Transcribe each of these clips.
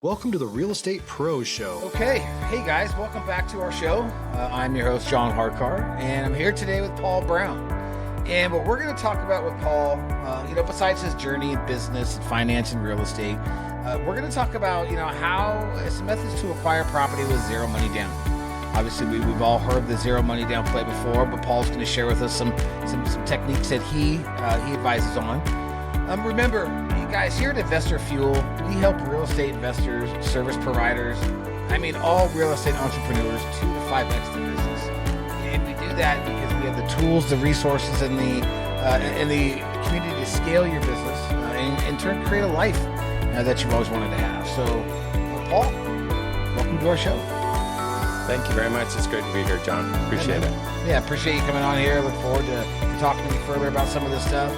Welcome to the Real Estate Pros Show. Okay, hey guys, welcome back to our show. I'm your host, John Harkar, and I'm here today with Paul Brown. And what we're going to talk about with Paul, besides his journey in business and finance and real estate, we're going to talk about, how some methods to acquire property with zero money down. Obviously, we've all heard the zero money down play before, but Paul's going to share with us some techniques that he advises on. Remember, you guys, here at Investor Fuel, we help real estate investors, service providers, all real estate entrepreneurs 2 to 5x their business. And we do that because we have the tools, the resources, and the community to scale your business and in turn create a life that you've always wanted to have. So, Paul, welcome to our show. Thank you very much. It's great to be here, John. Appreciate it. Yeah, appreciate you coming on here. Look forward to talking to you further about some of this stuff.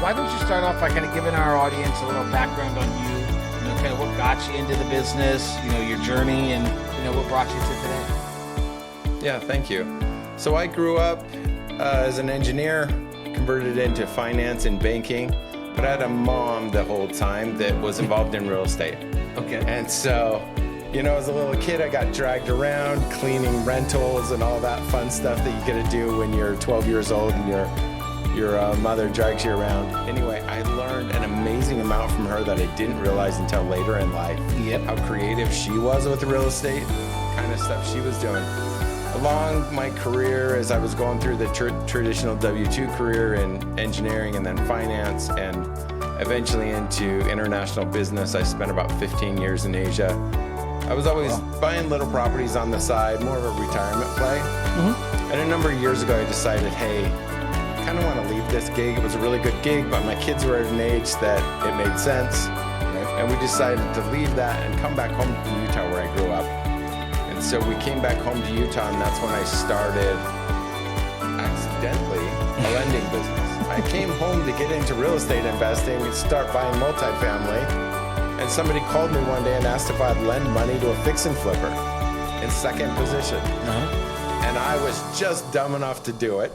Why don't you start off by kind of giving our audience a little background on you, kind of what got you into the business, your journey, and, what brought you to today? Yeah, thank you. So I grew up as an engineer, converted into finance and banking, but I had a mom the whole time that was involved in real estate. Okay. And so, as a little kid, I got dragged around cleaning rentals and all that fun stuff that you get to do when you're 12 years old and your mother drags you around. Anyway, I learned an amazing amount from her that I didn't realize until later in life. Yep. How creative she was with real estate, kind of stuff she was doing. Along my career, as I was going through the traditional W-2 career in engineering and then finance and eventually into international business, I spent about 15 years in Asia. I was always buying little properties on the side, more of a retirement play. Mm-hmm. And a number of years ago, I decided, hey, I kind of want to leave this gig. It was a really good gig, but my kids were at an age that it made sense. And we decided to leave that and come back home to Utah where I grew up. And so we came back home to Utah, and that's when I started, accidentally, a lending business. I came home to get into real estate investing and start buying multifamily. And somebody called me one day and asked if I'd lend money to a fix and flipper in second position. Uh-huh. And I was just dumb enough to do it.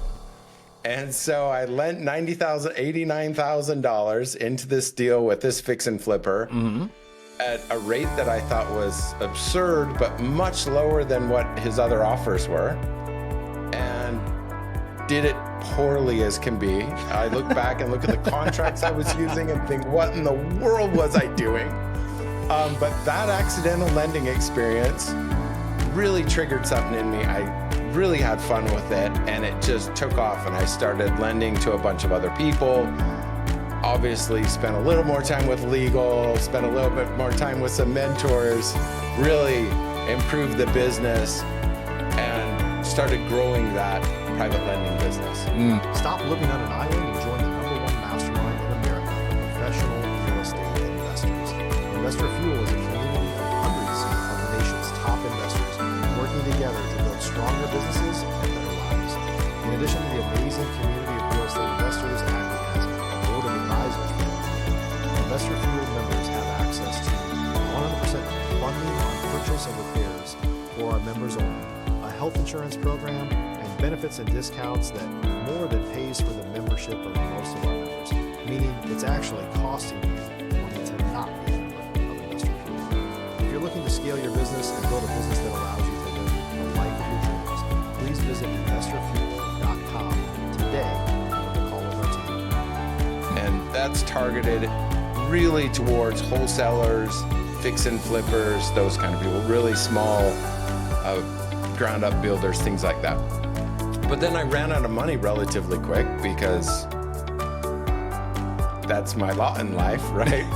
And so I lent $89,000 into this deal with this fix and flipper at a rate that I thought was absurd, but much lower than what his other offers were, and did it poorly as can be. I look back and look at the contracts I was using and think, what in the world was I doing? But that accidental lending experience really triggered something in me. I really had fun with it, and it just took off, and I started lending to a bunch of other people. Obviously spent a little more time with legal, spent a little bit more time with some mentors, really improved the business, and started growing that private lending business. Stop living on an island and join the #1 mastermind in America for professional real estate investors. Investor Fuel is a community of hundreds of the nation's top investors working together to build stronger businesses and better lives. In addition to the amazing community of real estate investors acting as a board of advisors for them, Investor Fuel members have access to 100% funding on purchase and repairs for our members only, a health insurance program, and benefits and discounts that more than pays for the membership of most of our members, meaning it's actually costing you money to not be a member of Investor Fuel. If you're looking to scale your business and build a business that allows you to live a life of your dreams, please visit investorfuel.com today and book a call with our team. And that's targeted really towards wholesalers, fix and flippers, those kind of people, really small ground up builders, things like that. But then I ran out of money relatively quick because that's my lot in life, right?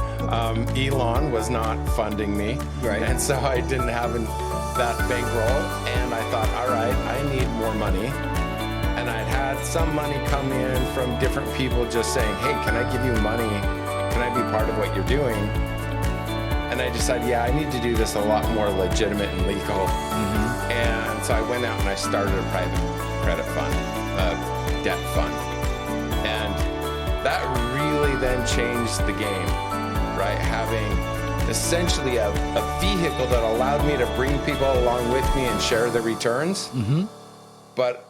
Elon was not funding me, Right. and so I didn't have that bankroll, and I thought, all right, I need more money. And I'd had some money come in from different people just saying, hey, can I give you money? Can I be part of what you're doing? And I decided, yeah, I need to do this a lot more legitimate and legal. And so I went out and I started a private credit fund, a debt fund. And that really then changed the game, right? Having essentially a vehicle that allowed me to bring people along with me and share the returns. But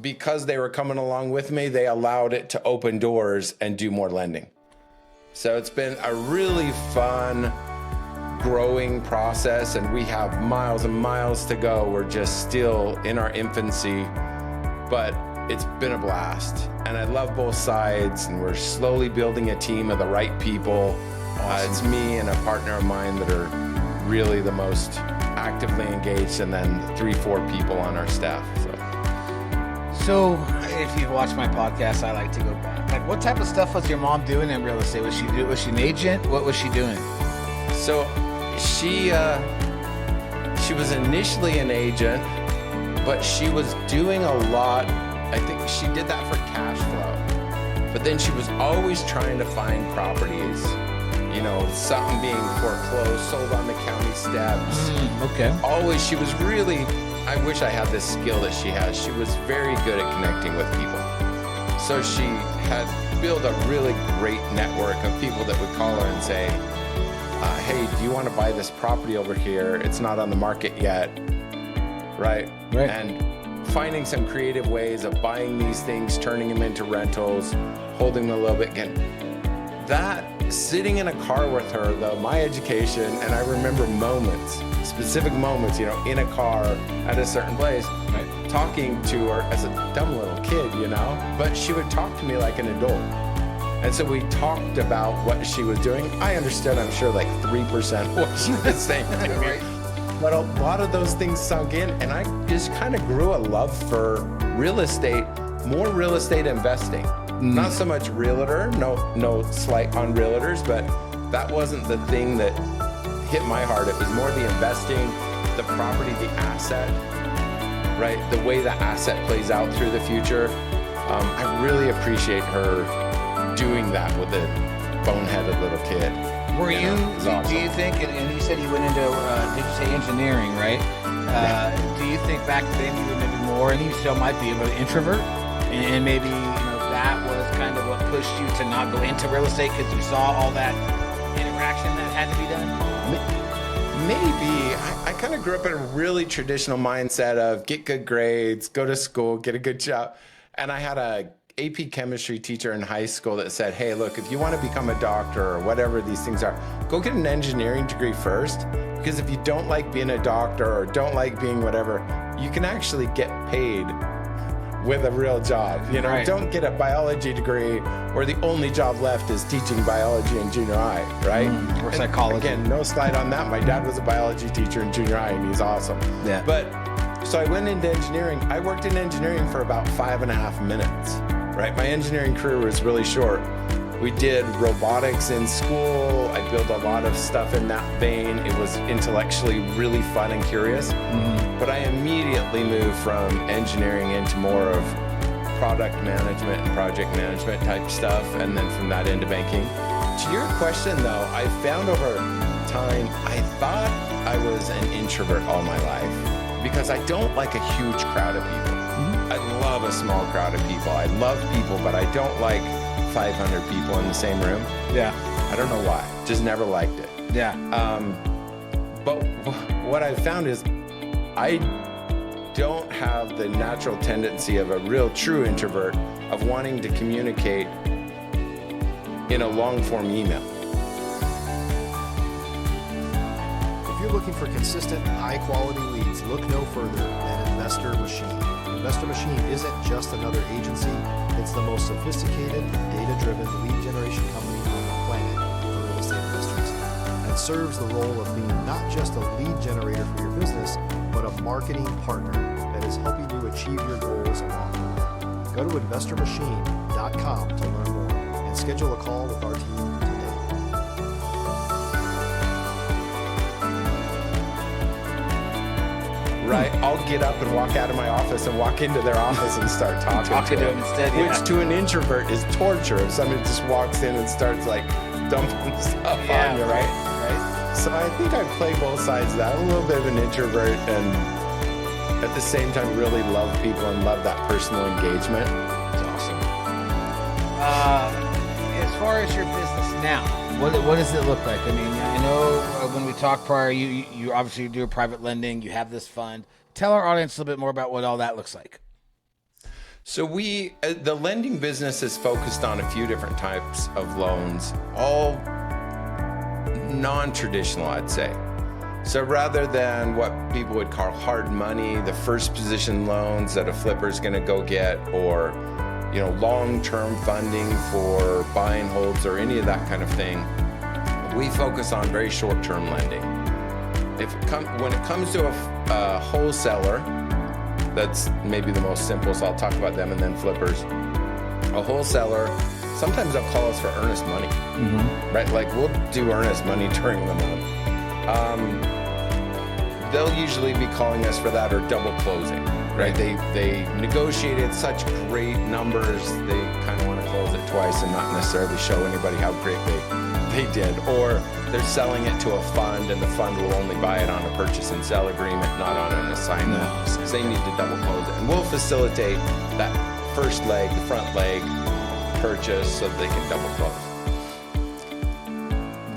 because they were coming along with me, they allowed it to open doors and do more lending. So it's been a really fun growing process, and we have miles and miles to go. We're just still in our infancy, but it's been a blast. And I love both sides, and we're slowly building a team of the right people. Awesome. It's me and a partner of mine that are really the most actively engaged, and then 3-4 people on our staff. So if you've watched my podcast, I like to go back. Like, what type of stuff was your mom doing in real estate? Was she an agent? What was she doing? So she was initially an agent, but she was doing a lot. I think she did that for cash flow, but then she was always trying to find properties, something being foreclosed, sold on the county steps. Okay. Always, she was really, I wish I had this skill that she has. She was very good at connecting with people. So she had built a really great network of people that would call her and say, hey, do you want to buy this property over here? It's not on the market yet, right? And finding some creative ways of buying these things, turning them into rentals, holding them a little bit. Again, that, sitting in a car with her, though, my education, and I remember moments, specific moments, in a car at a certain place, talking to her as a dumb little kid, but she would talk to me like an adult. And so we talked about what she was doing. I understood, I'm sure, like 3% what she was saying to me. But a lot of those things sunk in, and I just kind of grew a love for real estate, more real estate investing. Not so much realtor, no slight on realtors, but that wasn't the thing that hit my heart. It was more the investing, the property, the asset, right? The way the asset plays out through the future. I really appreciate her doing that with a boneheaded little kid. Were you, awesome. Do you think, and you said you went into, did you say engineering, right? Do you think back then you were maybe more, and you still might be, an introvert? And maybe, that was kind of what pushed you to not go into real estate because you saw all that interaction that had to be done? Maybe. I kind of grew up in a really traditional mindset of get good grades, go to school, get a good job. And I had a AP chemistry teacher in high school that said, hey, look, if you want to become a doctor or whatever these things are, go get an engineering degree first. Because if you don't like being a doctor or don't like being whatever, you can actually get paid with a real job. Right. Don't get a biology degree where the only job left is teaching biology in junior high, right? Or psychology. Again, no slide on that. My dad was a biology teacher in junior high, and he's awesome. Yeah. But so I went into engineering. I worked in engineering for about 5.5 minutes, right? My engineering career was really short. We did robotics in school. I built a lot of stuff in that vein. It was intellectually really fun and curious. But I immediately moved from engineering into more of product management and project management type stuff, and then from that into banking. To your question, though, I found over time, I thought I was an introvert all my life because I don't like a huge crowd of people. I love a small crowd of people. I love people, but I don't like 500 people in the same room. Yeah. I don't know why. Just never liked it. Yeah. But what I've found is I don't have the natural tendency of a real true introvert of wanting to communicate in a long form email. If you're looking for consistent, high quality leads, look no further than Investor Machine. Investor Machine isn't just another agency, it's the most sophisticated, data-driven lead generation company on the planet for real estate investors, and serves the role of being not just a lead generator for your business, but a marketing partner that is helping you achieve your goals along the way. Go to investormachine.com to learn more and schedule a call with our team today. Right, I'll get up and walk out of my office and walk into their office and start talking to them instead, which to an introvert is torture if somebody just walks in and starts like dumping stuff on you, right? So I think I play both sides of that. I'm a little bit of an introvert and at the same time really love people and love that personal engagement. It's awesome. As far as your business now, what does it look like? I mean, I know when we talked prior, you obviously do a private lending, you have this fund. Tell our audience a little bit more about what all that looks like. So the lending business is focused on a few different types of loans, all non-traditional, I'd say. So rather than what people would call hard money, the first position loans that a flipper is going to go get, or long-term funding for buy and holds or any of that kind of thing, we focus on very short-term lending. When it comes to a wholesaler, that's maybe the most simple, so I'll talk about them and then flippers. A wholesaler, sometimes they'll call us for earnest money, right? Like we'll do earnest money during the month. They'll usually be calling us for that or double closing, right? They negotiated such great numbers, they kind of want to close it twice and not necessarily show anybody how great they did. Or they're selling it to a fund and the fund will only buy it on a purchase and sell agreement, not on an assignment. So they need to double close it. And we'll facilitate that first leg, the front leg purchase so that they can double close.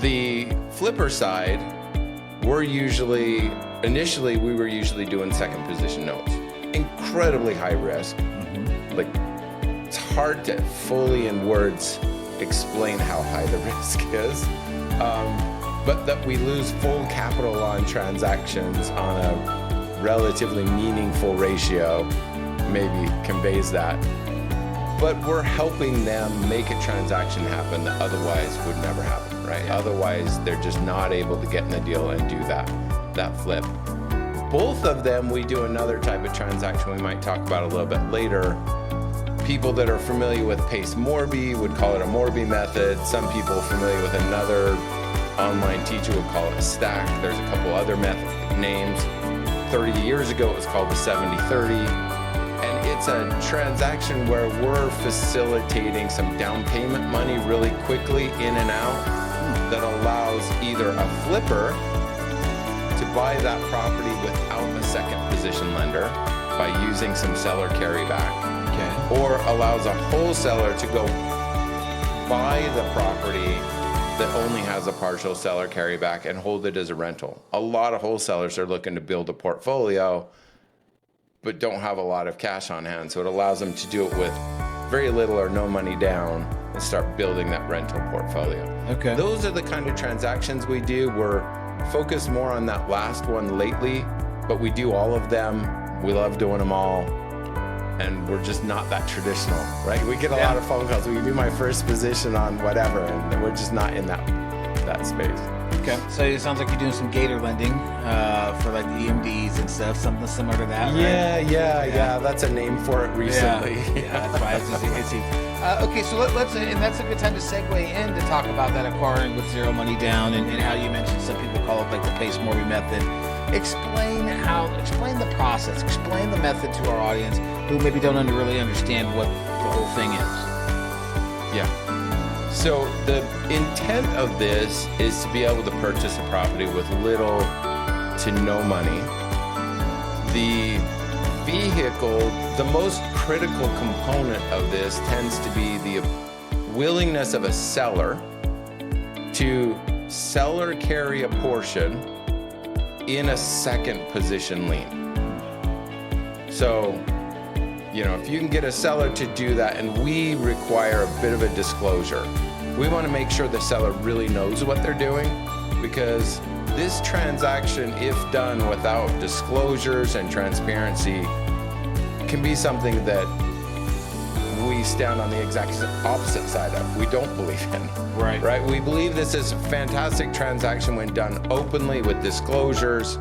The flipper side, initially we were usually doing second position notes. Incredibly high risk. Like it's hard to fully in words explain how high the risk is. But that we lose full capital on transactions on a relatively meaningful ratio maybe conveys that. But we're helping them make a transaction happen that otherwise would never happen, right? Yeah. Otherwise, they're just not able to get in the deal and do that flip. Both of them, we do another type of transaction we might talk about a little bit later. People that are familiar with Pace Morby would call it a Morby Method. Some people familiar with another online teacher would call it a stack. There's a couple other names. 30 years ago, it was called the 70-30. And it's a transaction where we're facilitating some down payment money really quickly in and out that allows either a flipper to buy that property without a second position lender by using some seller carryback, or allows a wholesaler to go buy the property that only has a partial seller carryback and hold it as a rental. A lot of wholesalers are looking to build a portfolio but don't have a lot of cash on hand, so it allows them to do it with very little or no money down and start building that rental portfolio. Okay. Those are the kind of transactions we do. We're focused more on that last one lately, but we do all of them. We love doing them all, and we're just not that traditional, right? We get a lot of phone calls. We do my first position on whatever, and we're just not in that space. Okay, so it sounds like you're doing some gator lending for like the EMDs and stuff, something similar to that, right? Yeah. That's a name for it recently. Yeah, that's why it's okay, so let's, and that's a good time to segue in to talk about that acquiring with zero money down and how you mentioned some people call it like the Pace Morby Method. Explain the process, explain the method to our audience who maybe don't really understand what the whole thing is. Yeah. So the intent of this is to be able to purchase a property with little to no money. The vehicle, the most critical component of this tends to be the willingness of a seller to seller carry a portion in a second position lien. So, if you can get a seller to do that, and we require a bit of a disclosure. We want to make sure the seller really knows what they're doing, because this transaction, if done without disclosures and transparency, can be something that we stand on the exact opposite side of. We don't believe in. Right? We believe this is a fantastic transaction when done openly with disclosures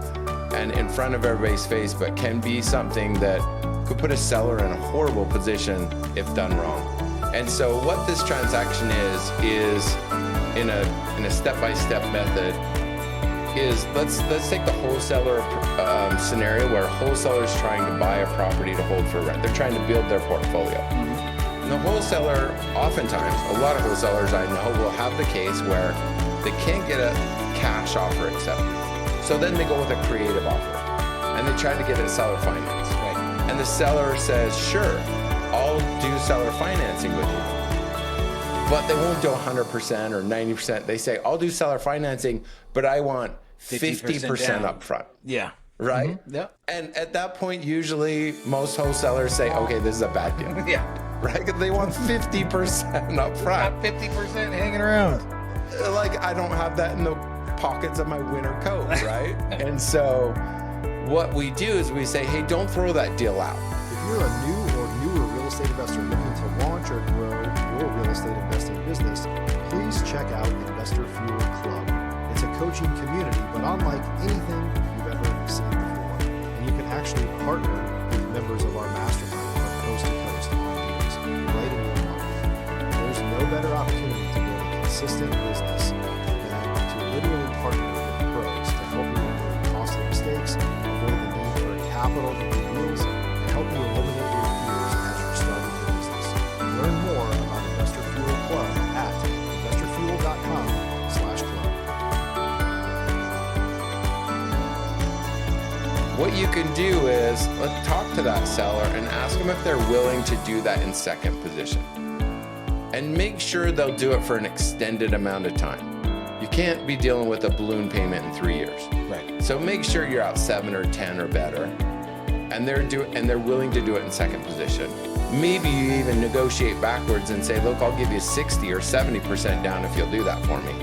and in front of everybody's face, but can be something that could put a seller in a horrible position if done wrong. And so what this transaction is in a step-by-step method is, let's take the wholesaler scenario where a wholesaler is trying to buy a property to hold for rent. They're trying to build their portfolio. And the wholesaler, oftentimes, a lot of wholesalers I know will have the case where they can't get a cash offer accepted. So then they go with a creative offer and they try to get a seller finance. And the seller says, sure, I'll do seller financing with you. But they won't do 100% or 90%. They say, I'll do seller financing, but I want 50% up front. Yeah. Right? Mm-hmm. Yeah. And at that point, usually most wholesalers say, okay, this is a bad deal. Yeah. Right? They want 50% up front. Not 50% hanging around. Like, I don't have that in pockets of my winter coat, right? And so what we do is we say, hey, don't throw that deal out. If you're a new or newer real estate investor looking to launch or grow your real estate investing business, please check out Investor Fuel Club. It's a coaching community, but unlike anything you've ever seen before. And you can actually partner with members of our mastermind from coast to coast on deals right in your market. There's no better opportunity to build a consistent business than to literally partner with pros to help you avoid costly mistakes, avoid the need for capital to do deals, and help you eliminate your fears as you're starting your business. Learn more about Investor Fuel Club at investorfuel.com/club. What you can do is let's talk to that seller and ask them if they're willing to do that in second position. And make sure they'll do it for an extended amount of time. You can't be dealing with a balloon payment in 3 years. Right. So make sure you're out 7 or 10 or better. And they're willing to do it in second position. Maybe you even negotiate backwards and say, look, I'll give you 60 or 70% down if you'll do that for me.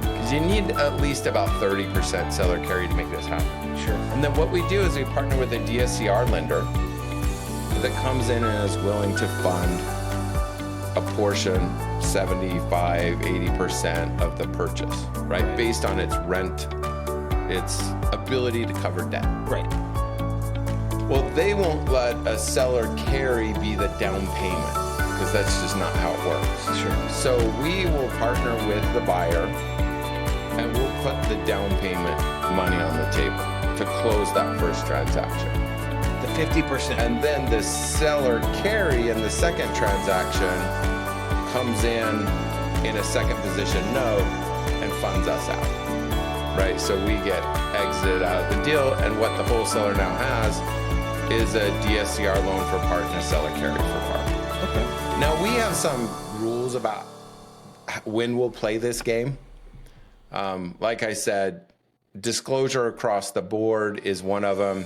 Because you need at least about 30% seller carry to make this happen. Sure. And then what we do is we partner with a DSCR lender that comes in and is willing to fund a portion, 75, 80% of the purchase, right? Based on its rent, its ability to cover debt. Right. Well, they won't let a seller carry be the down payment because that's just not how it works. Sure. So we will partner with the buyer and we'll put the down payment money on the table to close that first transaction. The 50%. And then the seller carry in the second transaction comes in a second position note and funds us out, right? So we get exited out of the deal, and what the wholesaler now has is a DSCR loan for part and a seller carry for part. Okay. Now we have some rules about when we'll play this game. Like I said, disclosure across the board is one of them.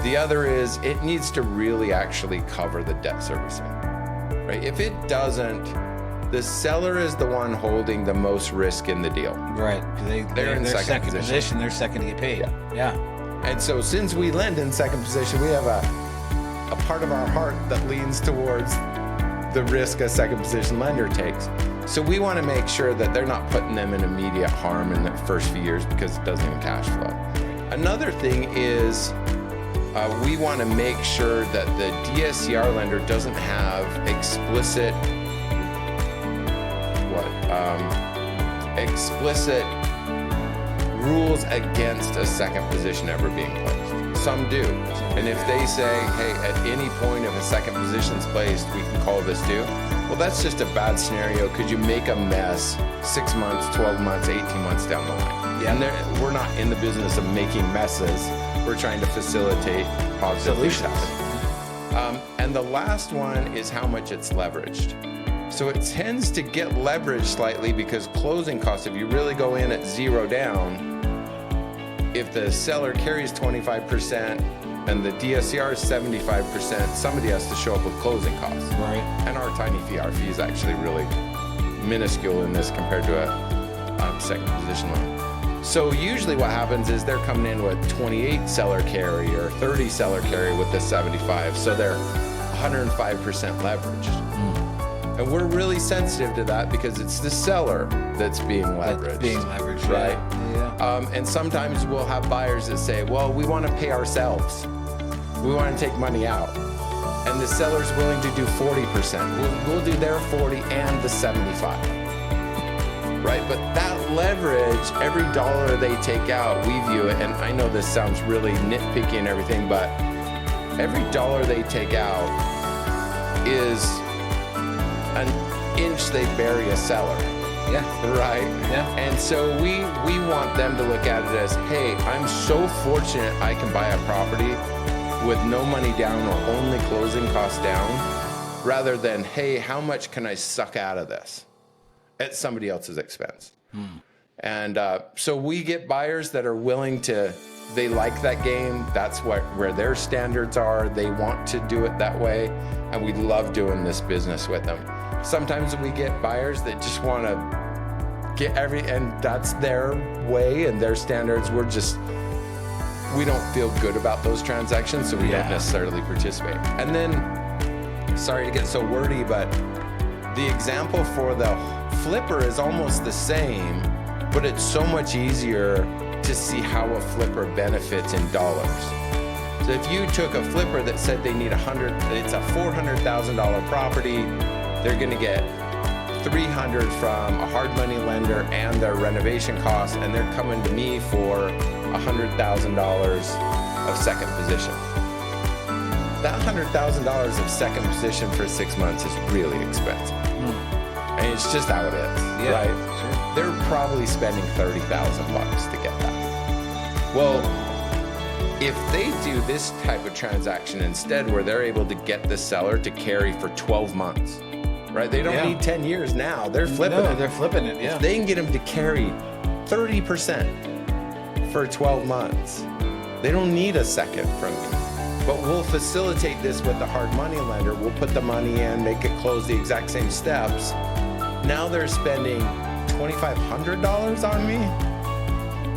The other is it needs to really actually cover the debt servicing, right? If it doesn't, the seller is the one holding the most risk in the deal. Right. They're in second position. They're second to get paid. Yeah. And so since we lend in second position, we have a part of our heart that leans towards the risk a second position lender takes. So we want to make sure that they're not putting them in immediate harm in the first few years because it doesn't even cash flow. Another thing is we want to make sure that the DSCR lender doesn't have explicit rules against a second position ever being placed. Some do. And if they say, hey, at any point if a second position's placed, we can call this due. Well, that's just a bad scenario because you make a mess 6 months, 12 months, 18 months down the line. Yeah. And we're not in the business of making messes. We're trying to facilitate positive solutions. And the last one is how much it's leveraged. So it tends to get leveraged slightly because closing costs, if you really go in at zero down, if the seller carries 25% and the DSCR is 75%, somebody has to show up with closing costs. Right. And our tiny fee, our fee is actually really minuscule in this compared to a second position loan. So usually what happens is they're coming in with 28 seller carry or 30 seller carry with the 75. So they're 105% leveraged. And we're really sensitive to that because it's the seller that's being leveraged. Right? Yeah. And sometimes we'll have buyers that say, well, we want to pay ourselves. We want to take money out. And the seller's willing to do 40%. We'll do their 40 and the 75. Right? But that leverage, every dollar they take out, we view it, and I know this sounds really nitpicky and everything, but every dollar they take out is an inch they bury a seller. Yeah. Right? Yeah. And so we want them to look at it as, hey, I'm so fortunate I can buy a property with no money down or only closing costs down, rather than, hey, how much can I suck out of this at somebody else's expense? And so we get buyers that are willing to, they like that game. That's where their standards are. They want to do it that way. And we love doing this business with them. Sometimes we get buyers that just want to and that's their way and their standards. We don't feel good about those transactions, so we don't necessarily participate. And then, sorry to get so wordy, but the example for the flipper is almost the same, but it's so much easier to see how a flipper benefits in dollars. So if you took a flipper that said they need it's a $400,000 property, they're going to get $300 from a hard money lender and their renovation costs, and they're coming to me for $100,000 of second position. That $100,000 of second position for 6 months is really expensive. And it's just how it is, right? Sure. They're probably spending $30,000 to get that. Well, if they do this type of transaction instead, where they're able to get the seller to carry for 12 months, right? They don't need 10 years now. They're flipping it. They're flipping it, If they can get them to carry 30% for 12 months, they don't need a second from me. But we'll facilitate this with the hard money lender. We'll put the money in, make it close the exact same steps. Now they're spending $2,500 on me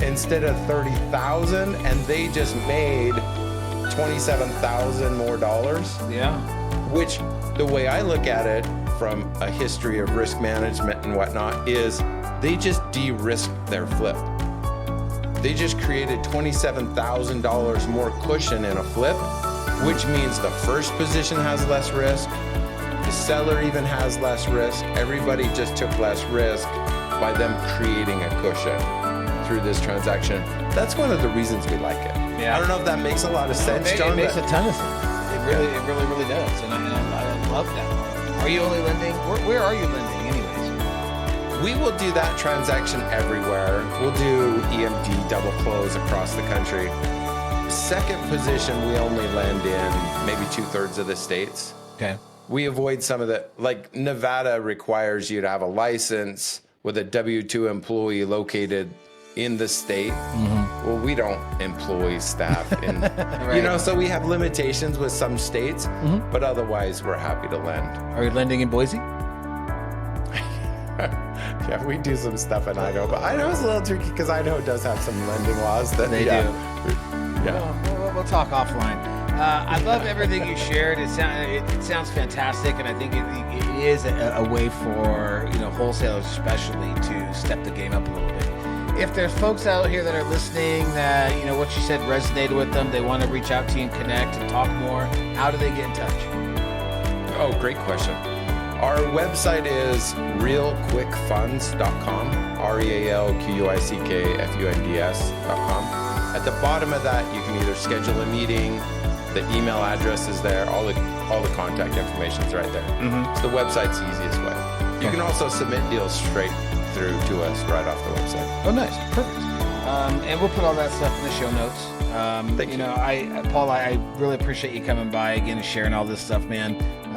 instead of $30,000, and they just made $27,000 more dollars. Yeah. Which, the way I look at it from a history of risk management and whatnot, is they just de-risked their flip. They just created $27,000 more cushion in a flip, which means the first position has less risk. The seller even has less risk. Everybody just took less risk by them creating a cushion through this transaction. That's one of the reasons we like it. Yeah. I don't know if that makes a lot of sense, John. It makes a ton of sense. It really does. And I love that. Are you only lending? Where are you lending anyways? We will do that transaction everywhere. We'll do EMD double close across the country. Second position, we only lend in maybe 2/3 of the states. Okay. We avoid some of the, like Nevada requires you to have a license with a W-2 employee located in the state. Mm-hmm. Well, we don't employ staff in, Right. So we have limitations with some states, but otherwise we're happy to lend. Are you lending in Boise? Yeah, we do some stuff in Idaho, but Idaho's a little tricky because Idaho does have some lending laws that They do. Yeah. We'll talk offline. I love everything you shared. It sounds fantastic, and I think it is a way for wholesalers especially to step the game up a little bit. If there's folks out here that are listening that what you said resonated with them, they want to reach out to you and connect and talk more, how do they get in touch? Oh, great question. Our website is realquickfunds.com, REALQUICKFUNDS.com. At the bottom of that, you can either schedule a meeting, the email address is there, all the contact information is right there. Mm-hmm. So the website's the easiest way. You can also submit deals straight through to us right off the website. Oh, nice. Perfect. And we'll put all that stuff in the show notes. Thank you. Paul, I really appreciate you coming by again and sharing all this stuff, man.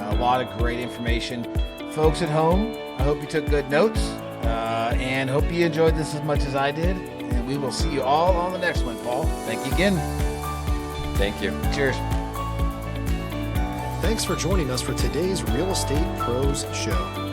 A lot of great information. Folks at home, I hope you took good notes and hope you enjoyed this as much as I did. And we will see you all on the next one, Paul. Thank you again. Thank you. Cheers. Thanks for joining us for today's Real Estate Pros Show.